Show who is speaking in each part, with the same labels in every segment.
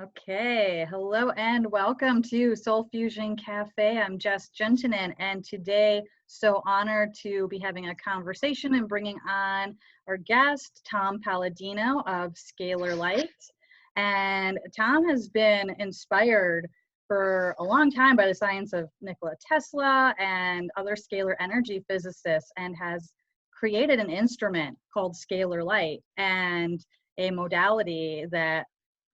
Speaker 1: Okay, hello and welcome to Soul Fusion Cafe. I'm Jess Gentinen, and today so honored to be having a conversation and bringing on our guest, Tom Palladino of Scalar Light. And Tom has been inspired for a long time by the science of Nikola Tesla and other scalar energy physicists, and has created an instrument called Scalar Light and a modality that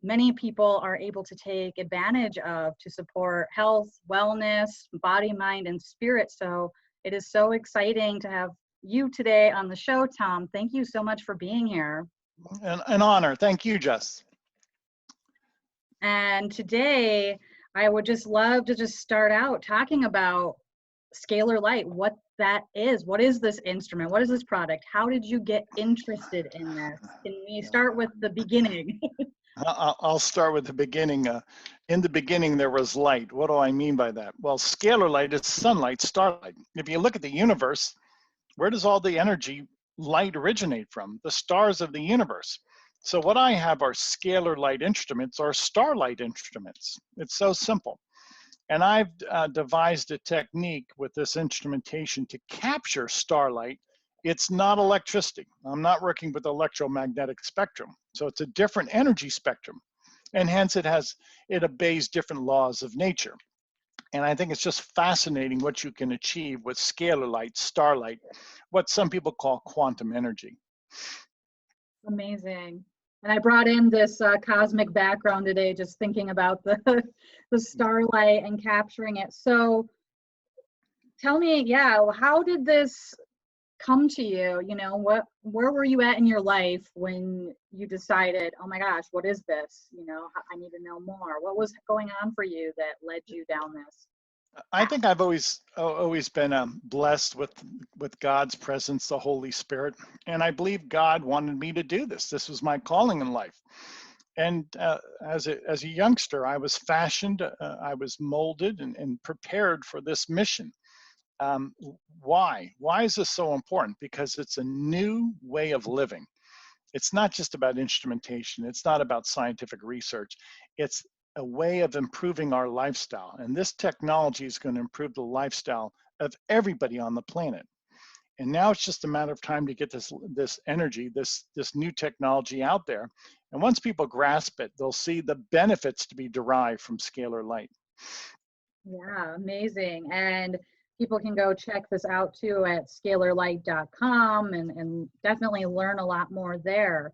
Speaker 1: many people are able to take advantage of to support health, wellness, body, mind, and spirit. So it is so exciting to have you today on the show, Tom. Thank you so much for being here.
Speaker 2: An honor. Thank you, Jess.
Speaker 1: And today, I would just love to just start out talking about Scalar Light, what that is. What is this instrument? What is this product? How did you get interested in this? Can we start with the beginning?
Speaker 2: I'll start with the beginning. In the beginning, there was light. What do I mean by that? Well, scalar light is sunlight, starlight. If you look at the universe, where does all the energy light originate from? The stars of the universe. So what I have are scalar light instruments or starlight instruments. It's so simple. And I've devised a technique with this instrumentation to capture starlight. It's not electricity. I'm not working with electromagnetic spectrum. So it's a different energy spectrum. And hence it obeys different laws of nature. And I think it's just fascinating what you can achieve with scalar light, starlight, what some people call quantum energy.
Speaker 1: Amazing. And I brought in this cosmic background today, just thinking about the starlight and capturing it. So tell me, how did this come to you? You know, where were you at in your life when you decided, oh my gosh, what is this? You know, I need to know more. What was going on for you that led you down this?
Speaker 2: I think I've always been blessed with God's presence, the Holy Spirit, and I believe God wanted me to do this. This was my calling in life. And as a youngster, I was fashioned, I was molded and prepared for this mission. Why? Why is this so important? Because it's a new way of living. It's not just about instrumentation. It's not about scientific research. It's a way of improving our lifestyle. And this technology is going to improve the lifestyle of everybody on the planet. And now it's just a matter of time to get this energy, this new technology out there. And once people grasp it, they'll see the benefits to be derived from scalar light.
Speaker 1: Yeah, amazing. And people can go check this out too at scalarlight.com and definitely learn a lot more there.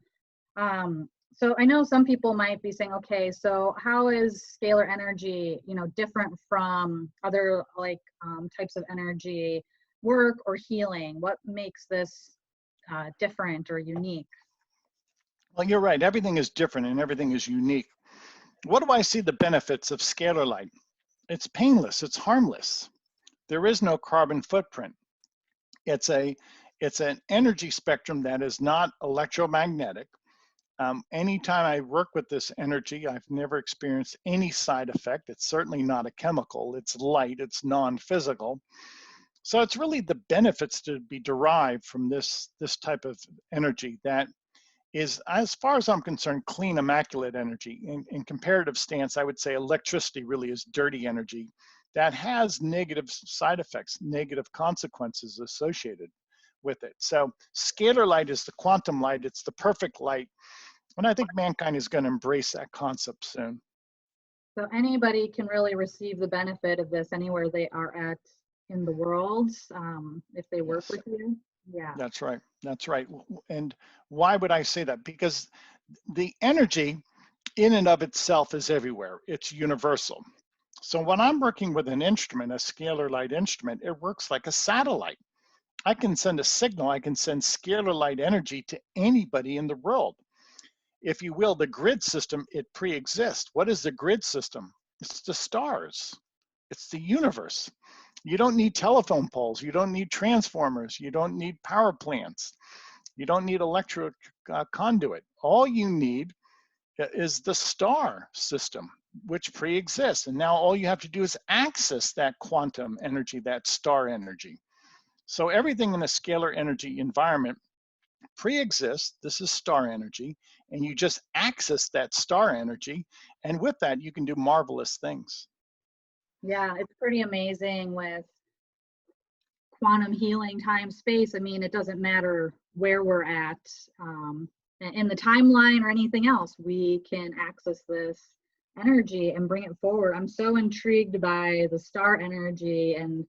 Speaker 1: So I know some people might be saying, okay, so how is scalar energy, different from other types of energy work or healing? What makes this different or unique?
Speaker 2: Well, you're right. Everything is different and everything is unique. What do I see the benefits of scalar light? It's painless. It's harmless. There is no carbon footprint. It's an energy spectrum that is not electromagnetic. Anytime I work with this energy, I've never experienced any side effect. It's certainly not a chemical. It's light. It's non-physical. So it's really the benefits to be derived from this type of energy that is, as far as I'm concerned, clean, immaculate energy. In comparative stance, I would say electricity really is dirty energy that has negative side effects, negative consequences associated with it. So scalar light is the quantum light. It's the perfect light. And I think mankind is going to embrace that concept soon.
Speaker 1: So anybody can really receive the benefit of this anywhere they are at in the world, if they work with you. Yeah.
Speaker 2: That's right. That's right. And why would I say that? Because the energy in and of itself is everywhere. It's universal. So when I'm working with an instrument, a scalar light instrument, it works like a satellite. I can send a signal. I can send scalar light energy to anybody in the world. If you will, the grid system, it pre-exists. What is the grid system? It's the stars. It's the universe. You don't need telephone poles. You don't need transformers. You don't need power plants. You don't need electric conduit. All you need is the star system, which pre-exists. And now all you have to do is access that quantum energy, that star energy. So everything in a scalar energy environment pre-exists. This is star energy, and you just access that star energy, and with that, you can do marvelous things.
Speaker 1: Yeah, it's pretty amazing with quantum healing, time, space. I mean, it doesn't matter where we're at in the timeline or anything else. We can access this energy and bring it forward. I'm so intrigued by the star energy and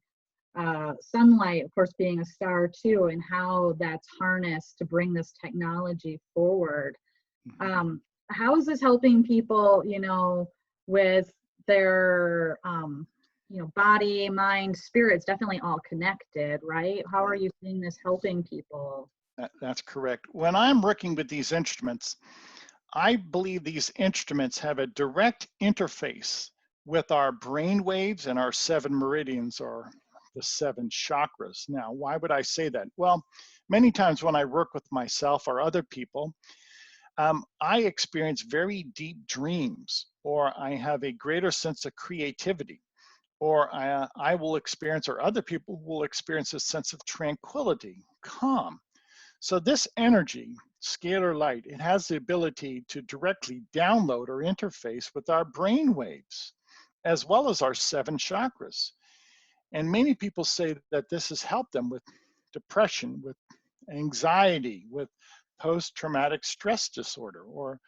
Speaker 1: sunlight, of course, being a star too, and how that's harnessed to bring this technology forward.
Speaker 2: Mhm.
Speaker 1: How is this helping people, with their, body, mind, spirits, definitely all connected, right? How are
Speaker 2: Right.
Speaker 1: you seeing this helping people?
Speaker 2: That's correct. When I'm working with these instruments, I believe these instruments have a direct interface with our brain waves and our seven meridians, or the seven chakras. Now, why would I say that? Well, many times when I work with myself or other people, I experience very deep dreams, or I have a greater sense of creativity, or I will experience, or other people will experience, a sense of tranquility, calm. So this energy, scalar light, it has the ability to directly download or interface with our brain waves, as well as our seven chakras. And many people say that this has helped them with depression, with anxiety, with post-traumatic stress disorder, or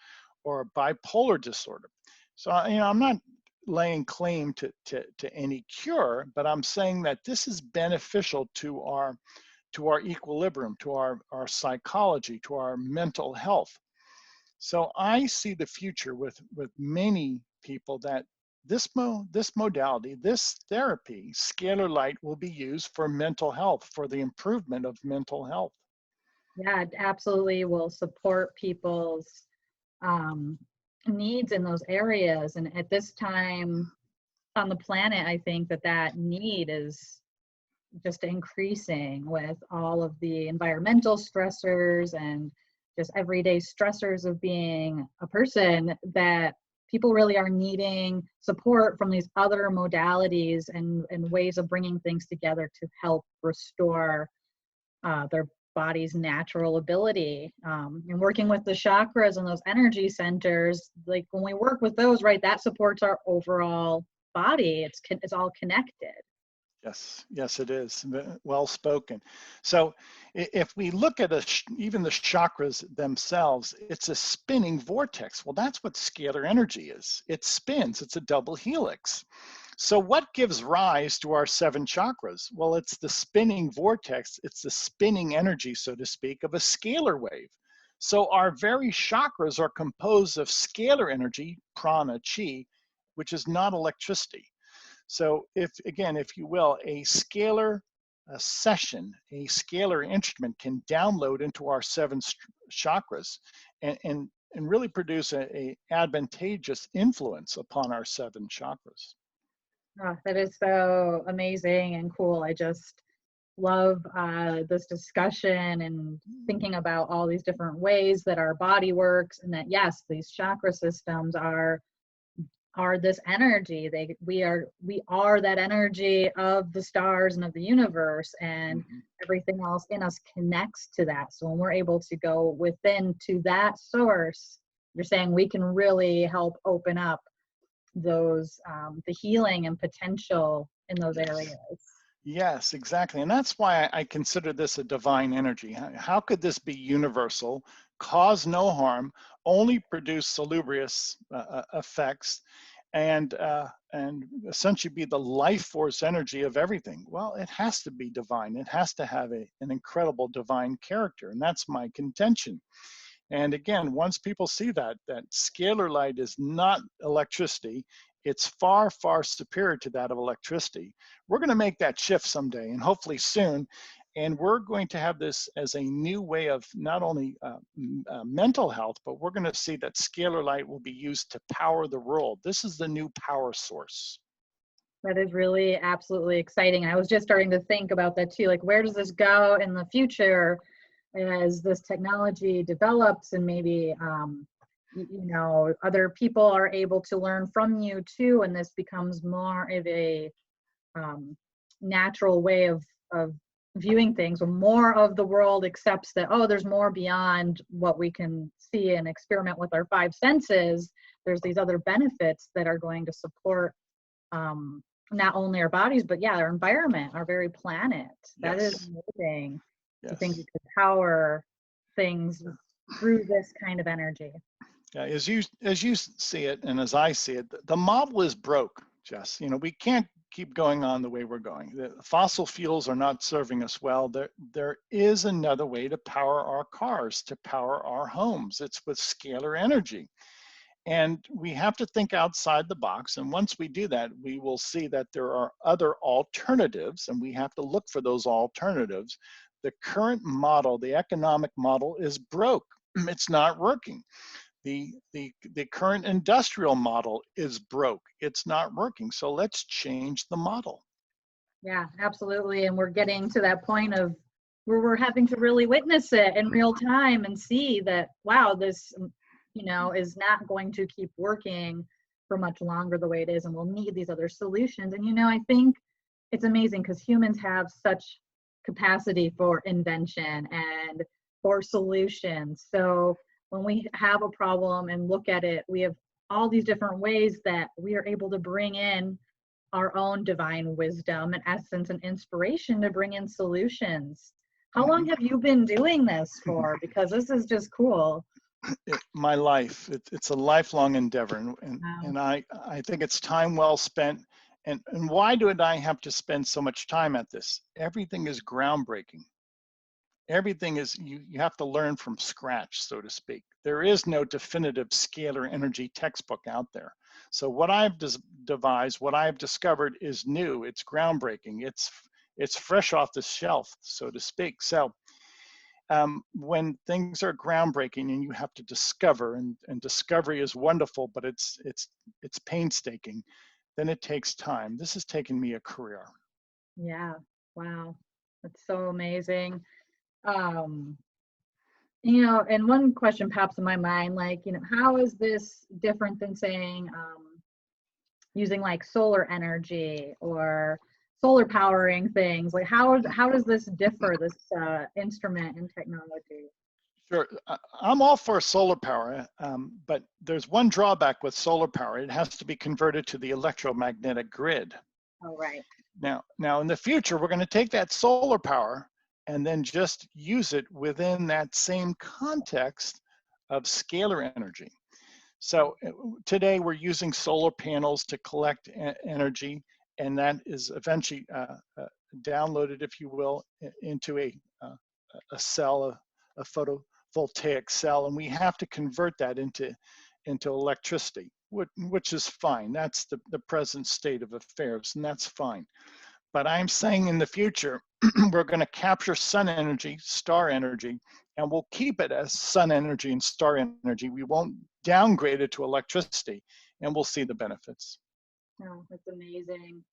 Speaker 2: bipolar disorder. So I'm not laying claim to any cure, but I'm saying that this is beneficial to our equilibrium, to our psychology, to our mental health. So I see the future with many people that this modality, this therapy, scalar light, will be used for mental health, for the improvement of mental health.
Speaker 1: Yeah, it absolutely will support people's um, needs in those areas. And at this time on the planet, I think that need is just increasing with all of the environmental stressors and just everyday stressors of being a person, that people really are needing support from these other modalities and ways of bringing things together to help restore their body's natural ability. And working with the chakras and those energy centers, like when we work with those, right, that supports our overall body. It's all connected.
Speaker 2: Yes, yes, it is. Well spoken. So if we look at even the chakras themselves, it's a spinning vortex. Well, that's what scalar energy is. It spins, it's a double helix. So what gives rise to our seven chakras? Well, it's the spinning vortex. It's the spinning energy, so to speak, of a scalar wave. So our very chakras are composed of scalar energy, prana, chi, which is not electricity. So if you will, a session, a scalar instrument can download into our seven chakras and really produce a advantageous influence upon our seven chakras.
Speaker 1: Oh, that is so amazing and cool. I just love this discussion and thinking about all these different ways that our body works, and that yes, these chakra systems are this energy. We are that energy of the stars and of the universe, and
Speaker 2: Mhm.
Speaker 1: everything else in us connects to that. So when we're able to go within to that source, you're saying we can really help open up those the healing and potential in those
Speaker 2: Yes.
Speaker 1: areas.
Speaker 2: Yes, exactly. And that's why I consider this a divine energy. How could this be universal, cause no harm, only produce salubrious effects, and essentially be the life force energy of everything? Well, it has to be divine. It has to have an incredible divine character, and that's my contention. And again, once people see that scalar light is not electricity, it's far, far superior to that of electricity. We're going to make that shift someday, and hopefully soon. And we're going to have this as a new way of not only mental health, but we're going to see that scalar light will be used to power the world. This is the new power source.
Speaker 1: That is really absolutely exciting. I was just starting to think about that too. Like, where does this go in the future as this technology develops, and maybe other people are able to learn from you too, and this becomes more of a um, natural way of viewing things, when more of the world accepts that, oh, there's more beyond what we can see and experiment with our five senses, there's these other benefits that are going to support not only our bodies, but yeah, our environment, our very planet. That is
Speaker 2: Yes.
Speaker 1: amazing. I think we
Speaker 2: Yes.
Speaker 1: could power things through this kind of energy.
Speaker 2: Yeah, as you see it, and as I see it, the model is broke, Jess. You know, we can't keep going on the way we're going. The fossil fuels are not serving us well. There is another way to power our cars, to power our homes. It's with scalar energy. And we have to think outside the box. And once we do that, we will see that there are other alternatives, and we have to look for those alternatives. The current model, the economic model, is broke. It's not working. The current industrial model is broke. It's not working. So let's change the model.
Speaker 1: Yeah, absolutely. And we're getting to that point of where we're having to really witness it in real time and see that, wow, this, is not going to keep working for much longer the way it is. And we'll need these other solutions. And, I think it's amazing because humans have such capacity for invention and for solutions. So when we have a problem and look at it, we have all these different ways that we are able to bring in our own divine wisdom and essence and inspiration to bring in solutions. How long have you been doing this for? Because this is just cool.
Speaker 2: My life, it's a lifelong endeavor,
Speaker 1: Wow.
Speaker 2: and I think it's time well spent. And why did I have to spend so much time at this? Everything is groundbreaking. Everything is, you have to learn from scratch, so to speak. There is no definitive scalar energy textbook out there. So what I've devised, what I've discovered is new, it's groundbreaking, it's fresh off the shelf, so to speak. So when things are groundbreaking and you have to discover, and discovery is wonderful, but it's painstaking, then it takes time. This has taken me a career.
Speaker 1: Yeah. Wow. That's so amazing. Um, and one question pops in my mind, like, how is this different than saying using like solar energy or solar powering things? Like, how does this differ, this instrument and technology?
Speaker 2: Sure, I'm all for solar power, but there's one drawback with solar power. It has to be converted to the electromagnetic grid.
Speaker 1: Oh, right.
Speaker 2: Now in the future, we're going to take that solar power and then just use it within that same context of scalar energy. So today we're using solar panels to collect energy, and that is eventually downloaded, if you will, into a cell, a photovoltaic cell, and we have to convert that into electricity, which is fine. That's the present state of affairs, and that's fine. But I'm saying in the future, we're going to capture sun energy, star energy, and we'll keep it as sun energy and star energy. We won't downgrade it to electricity, and we'll see the benefits.
Speaker 1: Oh, that's amazing.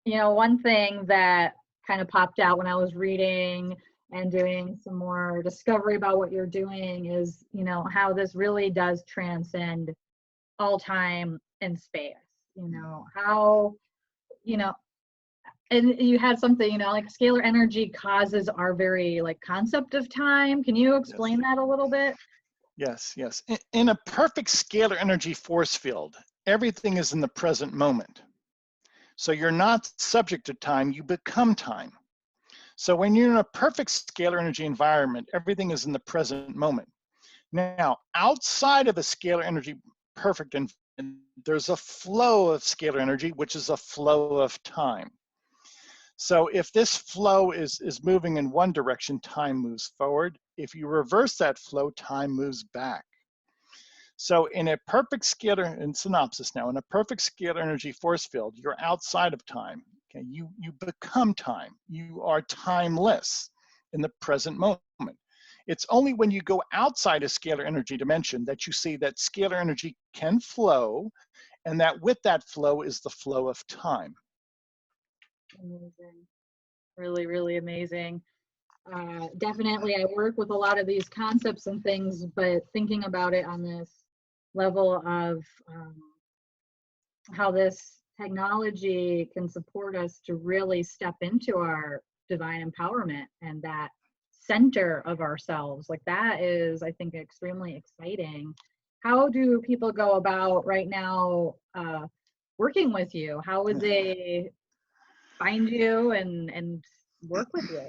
Speaker 1: One thing that kind of popped out when I was reading and doing some more discovery about what you're doing is, how this really does transcend all time and space. How, and you had something, like scalar energy causes our very like concept of time. Can you explain
Speaker 2: Yes,
Speaker 1: that a little bit?
Speaker 2: yes. In a perfect scalar energy force field, everything is in the present moment. So you're not subject to time, you become time. So when you're in a perfect scalar energy environment, everything is in the present moment. Now, outside of a scalar energy perfect environment, there's a flow of scalar energy, which is a flow of time. So if this flow is moving in one direction, time moves forward. If you reverse that flow, time moves back. So in a perfect scalar, in synopsis now, in a perfect scalar energy force field, you're outside of time. Okay, you become time. You are timeless in the present moment. It's only when you go outside a scalar energy dimension that you see that scalar energy can flow, and that with that flow is the flow of time.
Speaker 1: Amazing. Really, really amazing. Definitely, I work with a lot of these concepts and things, but thinking about it on this level of how this technology can support us to really step into our divine empowerment and that center of ourselves. Like that is, I think, extremely exciting. How do people go about right now working with you? How would they find you and work with you?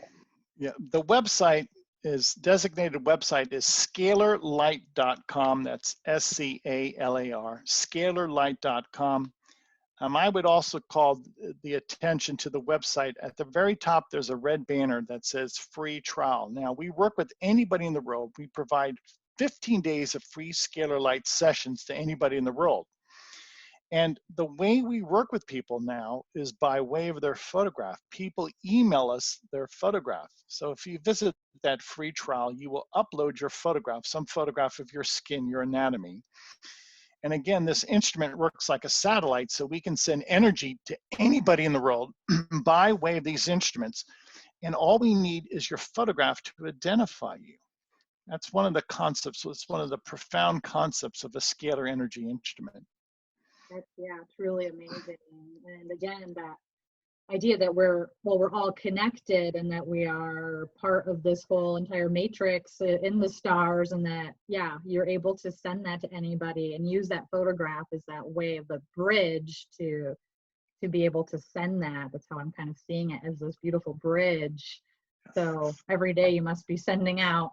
Speaker 2: Yeah, the website is designated website is scalarlight.com. That's SCALAR, scalarlight.com. I would also call the attention to the website. At the very top, there's a red banner that says free trial. Now, we work with anybody in the world. We provide 15 days of free Scalar Light sessions to anybody in the world. And the way we work with people now is by way of their photograph. People email us their photograph. So if you visit that free trial, you will upload your photograph, some photograph of your skin, your anatomy. And again, this instrument works like a satellite, so we can send energy to anybody in the world by way of these instruments. And all we need is your photograph to identify you. That's one of the concepts. It's one of the profound concepts of a scalar energy instrument.
Speaker 1: That's, yeah, truly amazing. And again, that idea that we're all connected and that we are part of this whole entire matrix in the stars, and that, yeah, you're able to send that to anybody and use that photograph as that way of the bridge to be able to send that. That's how I'm kind of seeing it, as this beautiful bridge. So every day you must be sending out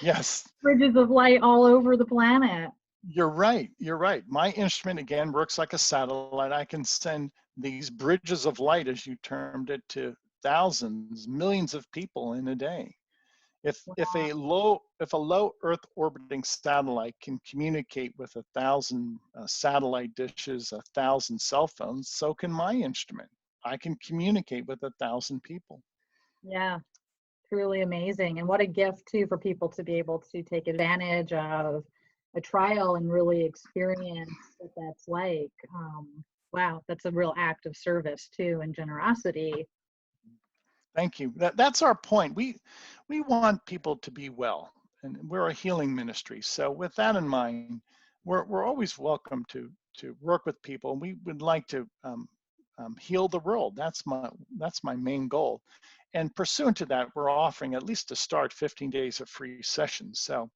Speaker 2: Yes.
Speaker 1: bridges of light all over the planet.
Speaker 2: You're right. You're right. My instrument, again, works like a satellite. I can send these bridges of light, as you termed it, to thousands, millions of people in a day. If a low Earth orbiting satellite can communicate with 1,000 satellite dishes, 1,000 cell phones, so can my instrument. I can communicate with 1,000 people.
Speaker 1: Yeah, truly amazing. And what a gift too for people to be able to take advantage of a trial and really experience what that's like. Wow, that's a real act of service too, and generosity.
Speaker 2: Thank you. That's our point. We want people to be well, and we're a healing ministry. So with that in mind, we're always welcome to work with people, and we would like to heal the world. That's my main goal. And pursuant to that, we're offering, at least to start, 15 days of free sessions. So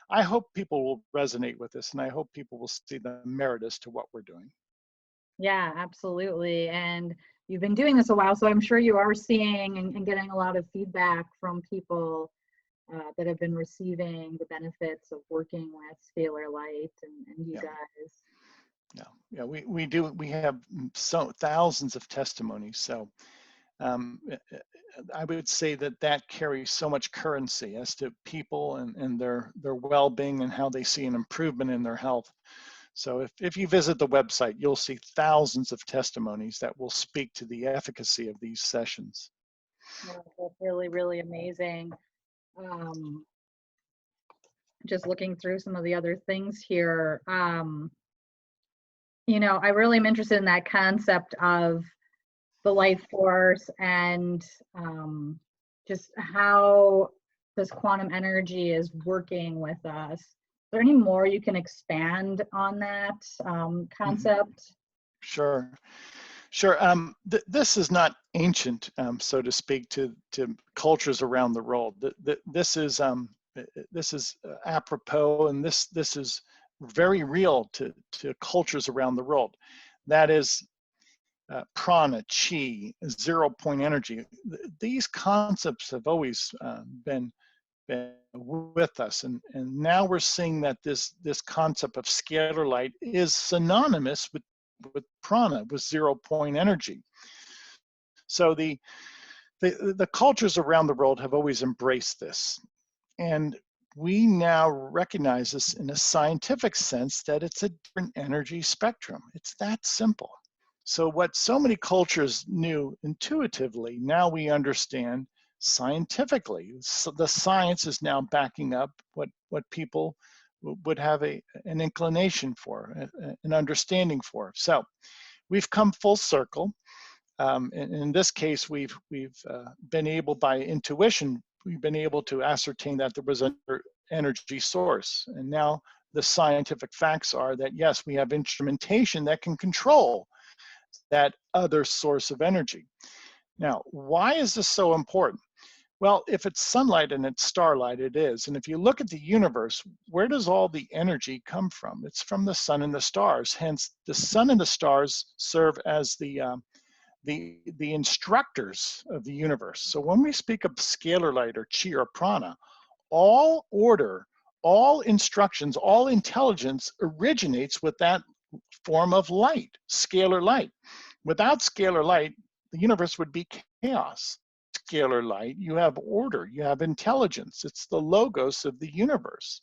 Speaker 2: I hope people will resonate with this, and I hope people will see the merit as to what we're doing.
Speaker 1: Yeah, absolutely. And you've been doing this a while, so I'm sure you are seeing and getting a lot of feedback from people that have been receiving the benefits of working with Scalar Light and you guys.
Speaker 2: Yeah, we do. We have so thousands of testimonies. So I would say that carries so much currency as to people and their well-being and how they see an improvement in their health. So if you visit the website, you'll see thousands of testimonies that will speak to the efficacy of these sessions.
Speaker 1: Well, that's really, really amazing. Just looking through some of the other things here, I really am interested in that concept of the life force and just how this quantum energy is working with us. Is there any more you can expand on that concept?
Speaker 2: Sure. This is not ancient, so to speak, to cultures around the world. This is apropos, and this is very real to cultures around the world. That is prana, chi, 0-point energy. These concepts have always been with us, and now we're seeing that this concept of scalar light is synonymous with prana, with 0-point energy. So the cultures around the world have always embraced this, and we now recognize this in a scientific sense, that it's a different energy spectrum. It's that simple. So what so many cultures knew intuitively, now we understand scientifically. So the science is now backing up what people would have an inclination for, an understanding for. So we've come full circle. In this case, we've been able, by intuition, we've been able to ascertain that there was an energy source. And now the scientific facts are that, yes, we have instrumentation that can control that other source of energy. Now, why is this so important? Well, if it's sunlight and it's starlight, it is. And if you look at the universe, where does all the energy come from? It's from the sun and the stars. Hence, the sun and the stars serve as the instructors of the universe. So when we speak of scalar light or chi or prana, all order, all instructions, all intelligence originates with that form of light, scalar light. Without scalar light, the universe would be chaos. Scalar light, you have order, you have intelligence. It's the logos of the universe.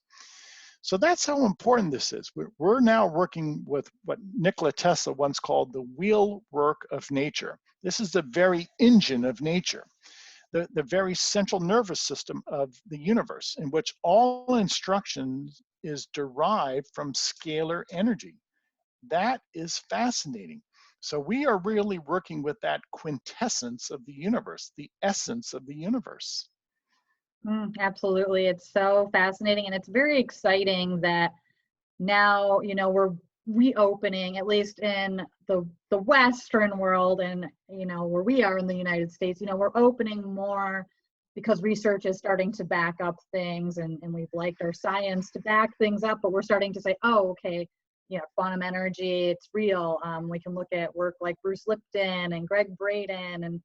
Speaker 2: So that's how important this is. We're now working with what Nikola Tesla once called the wheel work of nature. This is the very engine of nature, the very central nervous system of the universe, in which all instruction is derived from scalar energy. That is fascinating. So we are really working with that quintessence of the universe, the essence of the universe.
Speaker 1: Absolutely. It's so fascinating, and it's very exciting that now, we're reopening, at least in the Western world, and, where we are in the United States, we're opening more because research is starting to back up things, and we've liked our science to back things up, but we're starting to say, oh, okay, quantum energy, it's real. We can look at work like Bruce Lipton and Greg Braden, and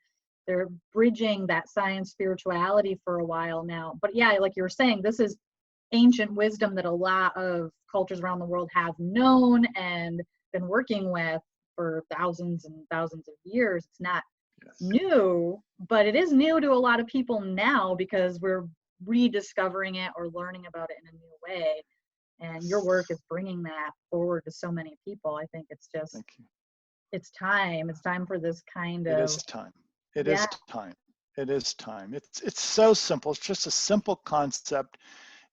Speaker 1: they're bridging that science spirituality for a while now. But yeah, like you were saying, this is ancient wisdom that a lot of cultures around the world have known and been working with for thousands and thousands of years. It's not new, but it is new to a lot of people now because we're rediscovering it or learning about it in a new way. And your work is bringing that forward to so many people. I think it's just, it's time. It's time for this kind of.
Speaker 2: It is time. It is time. It is time. It's so simple. It's just a simple concept.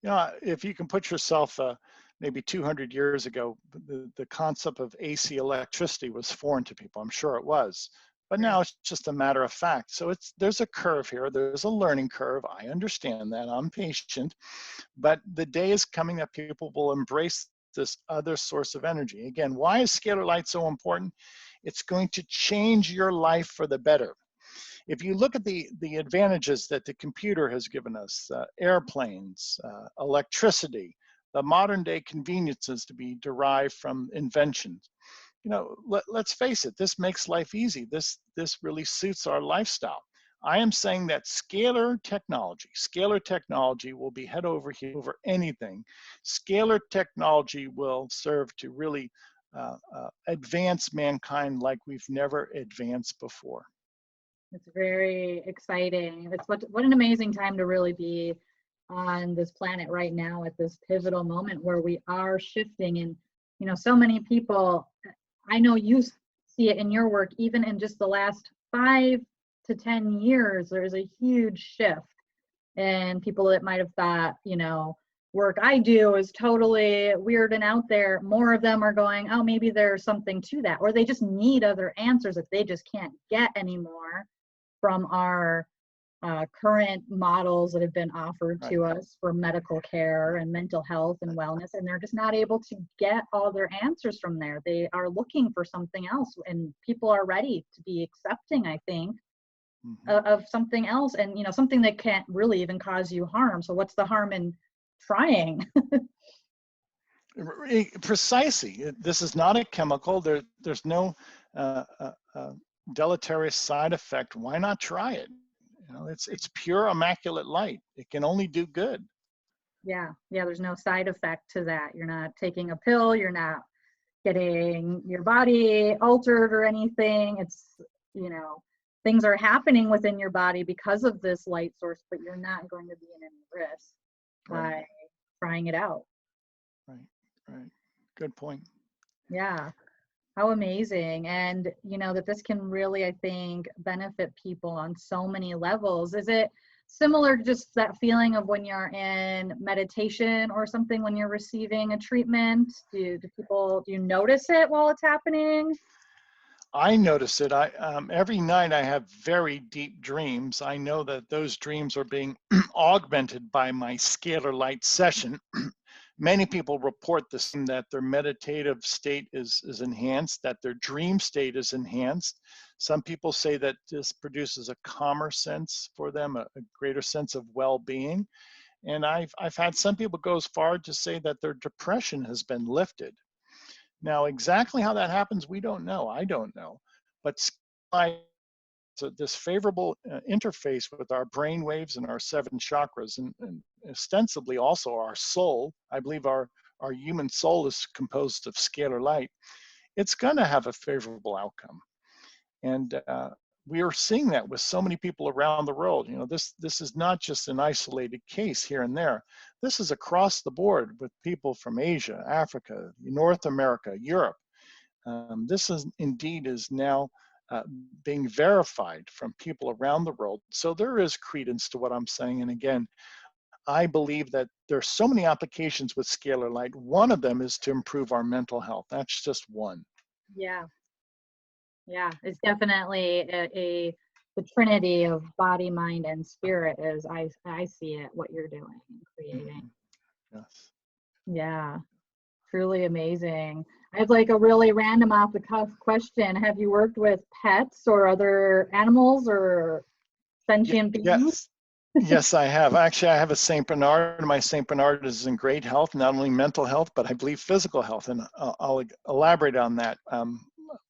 Speaker 2: If you can put yourself maybe 200 years ago, the concept of AC electricity was foreign to people. I'm sure it was. But now it's just a matter of fact. So there's a curve here. There's a learning curve. I understand that. I'm patient. But the day is coming that people will embrace this other source of energy. Again, why is scalar light so important? It's going to change your life for the better. If you look at the advantages that the computer has given us, airplanes, electricity, the modern day conveniences to be derived from inventions, let's face it, this makes life easy. This really suits our lifestyle. I am saying that scalar technology will be head over heels over anything. Scalar technology will serve to really advance mankind like we've never advanced before.
Speaker 1: It's very exciting. It's what an amazing time to really be on this planet right now at this pivotal moment where we are shifting. And, so many people, I know you see it in your work, even in just the last 5 to 10 years, there's a huge shift. And people that might have thought, work I do is totally weird and out there, more of them are going, oh, maybe there's something to that. Or they just need other answers that they just can't get anymore from our current models that have been offered to us for medical care and mental health and wellness, and they're just not able to get all their answers from there. They are looking for something else, and people are ready to be accepting, I think, of something else, and something that can't really even cause you harm. So what's the harm in trying?
Speaker 2: Precisely. This is not a chemical. There's no deleterious side effect. Why not try it? It's pure immaculate light. It can only do good.
Speaker 1: Yeah, there's no side effect to that. You're not taking a pill, you're not getting your body altered or anything. It's, things are happening within your body because of this light source, but you're not going to be in any risk by trying it out.
Speaker 2: Right. Good point.
Speaker 1: Yeah. How amazing. And, that this can really, I think, benefit people on so many levels. Is it similar to just that feeling of when you're in meditation or something when you're receiving a treatment? Do you notice it while it's happening?
Speaker 2: I notice it. Every night I have very deep dreams. I know that those dreams are being augmented by my scalar light session. Many people report the same, that their meditative state is enhanced, that their dream state is enhanced. Some people say that this produces a calmer sense for them, a greater sense of well-being. And I've had some people go as far to say that their depression has been lifted. Now, exactly how that happens, we don't know. I don't know. But so this favorable interface with our brain waves and our 7 chakras, and ostensibly also our soul. I believe our human soul is composed of scalar light. It's going to have a favorable outcome. And we are seeing that with so many people around the world. You know, this is not just an isolated case here and there. This is across the board with people from Asia, Africa, North America, Europe. This is indeed is now being verified from people around the world. So there is credence to what I'm saying. And again, I believe that there's so many applications with scalar light. One of them is to improve our mental health. That's just one.
Speaker 1: Yeah. Yeah, it's definitely the trinity of body, mind, and spirit, as I see it, what you're doing and creating.
Speaker 2: Yes.
Speaker 1: Yeah, truly amazing. I have like a really random off the cuff question. Have you worked with pets or other animals or sentient beings?
Speaker 2: Yes. Yes, I have. Actually, I have a Saint Bernard. My Saint Bernard is in great health, not only mental health, but I believe physical health. And I'll elaborate on that.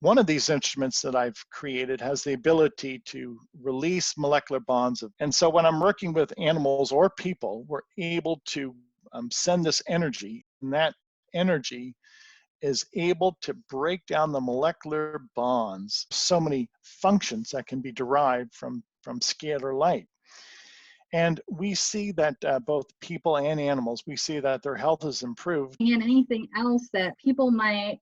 Speaker 2: One of these instruments that I've created has the ability to release molecular bonds. And so when I'm working with animals or people, we're able to send this energy, and that energy is able to break down the molecular bonds. So many functions that can be derived from scalar light. And we see that both people and animals, we see that their health is improved.
Speaker 1: And anything else that people might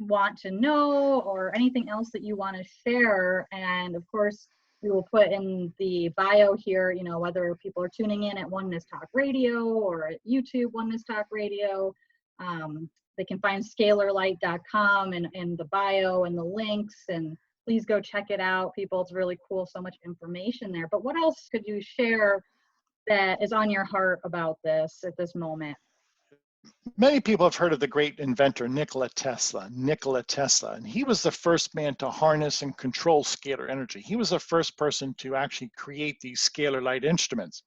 Speaker 1: want to know, or anything else that you want to share. And of course, we will put in the bio here, you know, whether people are tuning in at Oneness Talk Radio or at YouTube Oneness Talk Radio. They can find scalarlight.com in the bio and the links, and please go check it out, people. It's really cool, so much information there. But what else could you share that is on your heart about this at this moment?
Speaker 2: Many people have heard of the great inventor Nikola Tesla, and he was the first man to harness and control scalar energy. He was the first person to actually create these scalar light instruments.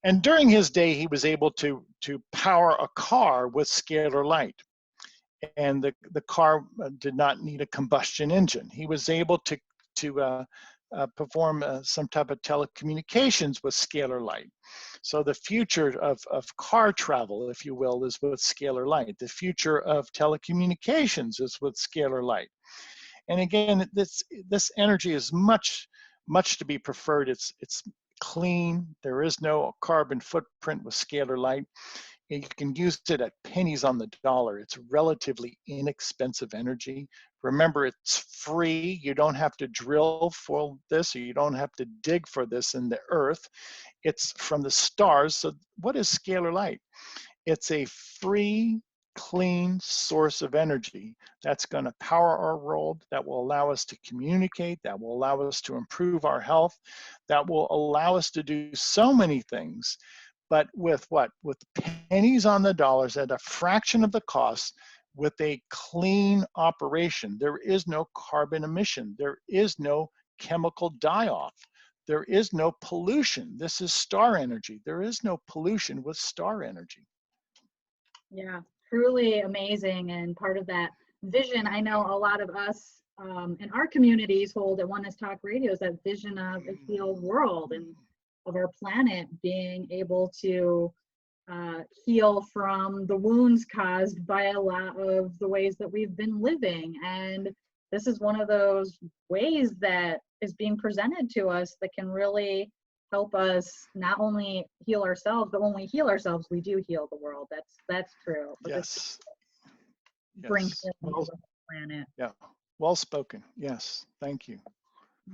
Speaker 2: And during his day, he was able to power a car with scalar light. And the car did not need a combustion engine. He was able to perform some type of telecommunications with scalar light. So the future of car travel, if you will, is with scalar light. The future of telecommunications is with scalar light. And again, this energy is much to be preferred. It's clean. There is no carbon footprint with scalar light. You can use it at pennies on the dollar. It's relatively inexpensive energy. Remember, it's free. You don't have to drill for this, or you don't have to dig for this in the earth. It's from the stars. So what is scalar light? It's a free, clean source of energy that's going to power our world, that will allow us to communicate, that will allow us to improve our health, that will allow us to do so many things. But with what? With pennies on the dollars at a fraction of the cost, with a clean operation. There is no carbon emission. There is no chemical die-off. There is no pollution. This is star energy. There is no pollution with star energy.
Speaker 1: Yeah, truly amazing. And part of that vision, I know a lot of us in our communities hold at Oneness Talk Radio, is that vision of a healed world and of our planet being able to heal from the wounds caused by a lot of the ways that we've been living. And this is one of those ways that is being presented to us that can really help us not only heal ourselves, but when we heal ourselves, we do heal the world. That's true. But
Speaker 2: yes.
Speaker 1: bring
Speaker 2: Yes.
Speaker 1: healing to the planet.
Speaker 2: Yeah. Well spoken. Yes. Thank you.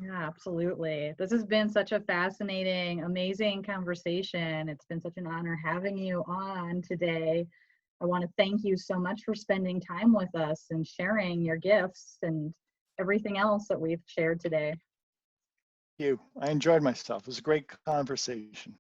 Speaker 1: Yeah, absolutely. This has been such a fascinating, amazing conversation. It's been such an honor having you on today. I want to thank you so much for spending time with us and sharing your gifts and everything else that we've shared today.
Speaker 2: Thank you. I enjoyed myself. It was a great conversation.